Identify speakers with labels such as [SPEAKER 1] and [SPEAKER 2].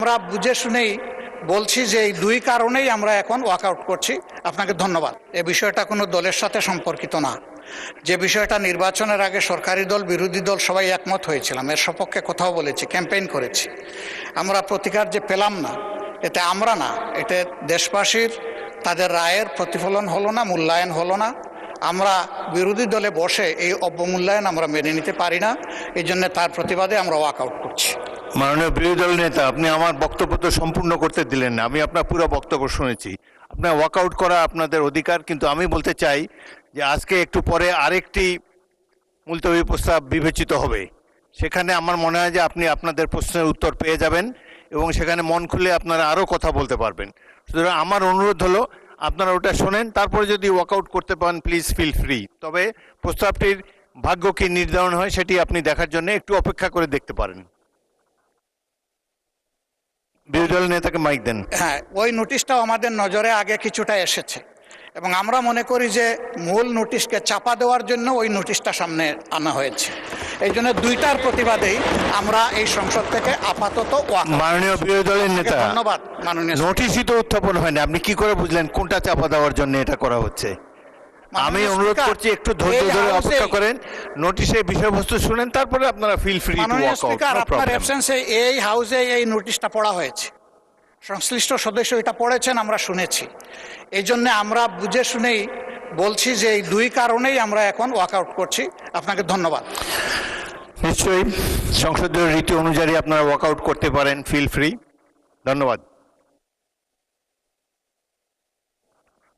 [SPEAKER 1] আমরা বুঝে শুনেই বলছি যে এই দুই কারণেই আমরা এখন ওয়াকআউট করছি। আপনাকে ধন্যবাদ। এই বিষয়টা কোনো দলের সাথে সম্পর্কিত না। যে বিষয়টা নির্বাচনের আগে সরকারি দল বিরোধী দল সবাই একমত হয়েছিলাম, এর সপক্ষে কথাও বলেছি, ক্যাম্পেইন করেছি। আমরা প্রতিকার যে পেলাম না, এতে আমরা না, এতে দেশবাসীর তাদের রায়ের প্রতিফলন হলো না, মূল্যায়ন হলো না। আমরা বিরোধী দলে বসে এই অবমূল্যায়ন আমরা মেনে নিতে পারি না। এই জন্য তার প্রতিবাদে আমরা ওয়াকআউট করছি।
[SPEAKER 2] মাননীয় বিরোধী দল নেতা, আপনি আমার বক্তব্য তো সম্পূর্ণ করতে দিলেন না। আমি আপনার পুরো বক্তব্য শুনেছি। আপনার ওয়াকআউট করা আপনাদের অধিকার, কিন্তু আমি বলতে চাই যে আজকে একটু পরে আরেকটি মুলতবি প্রস্তাব বিবেচিত হবে। সেখানে আমার মনে হয় যে আপনি আপনাদের প্রশ্নের উত্তর পেয়ে যাবেন এবং সেখানে মন খুলে আপনারা আরও কথা বলতে পারবেন। সুতরাং আমার অনুরোধ হলো আপনারা ওটা শোনেন, তারপরে যদি ওয়াকআউট করতে পারেন প্লিজ ফিল ফ্রি। তবে প্রস্তাবটির ভাগ্য কি নির্ধারণ হয় সেটি আপনি দেখার জন্য একটু অপেক্ষা করে দেখতে পারেন। বিরোধী দল নেতাকে মাইক দেন।
[SPEAKER 1] হ্যাঁ, ওই নোটিশটাও আমাদের নজরে আগে কিছুটা এসেছে এবং আমরা মনে করি যে মূল নোটিশকে চাপা দেওয়ার জন্য ওই নোটিশটা সামনে আনা হয়েছে। এই জন্য দুইটার প্রতিবাদেই আমরা এই সংসদ থেকে আপাতত
[SPEAKER 2] মাননীয় বিরোধী দলের নেতা,
[SPEAKER 1] ধন্যবাদ। মাননীয়
[SPEAKER 2] নোটিশই তো উত্থাপন হয়নি, আপনি কি করে বুঝলেন কোনটা চাপা দেওয়ার জন্য এটা করা হচ্ছে? আমি অনুরোধ করছি একটু ধৈর্য ধরে অপেক্ষা করেন, নোটিশের বিষয়বস্তু শুনেন, তারপরে আপনারা ফিল ফ্রি টু
[SPEAKER 1] মাননীয়
[SPEAKER 2] ওয়াক আউট।
[SPEAKER 1] স্পিকার, আপনার অ্যাবসেন্সে এই হাউসে এই নোটিশটা পড়া হয়েছে, সংশ্লিষ্ট সদস্য এটা পড়েছেন, আমরা শুনেছি। এই জন্য আমরা বুঝে শুনেই বলছি যে এই দুই কারণেই আমরা এখন ওয়াকআউট করছি। আপনাকে ধন্যবাদ।
[SPEAKER 2] নিশ্চয়ই সংসদীয় রীতি অনুযায়ী আপনারা ওয়াকআউট করতে পারেন, ফিল ফ্রি। ধন্যবাদ।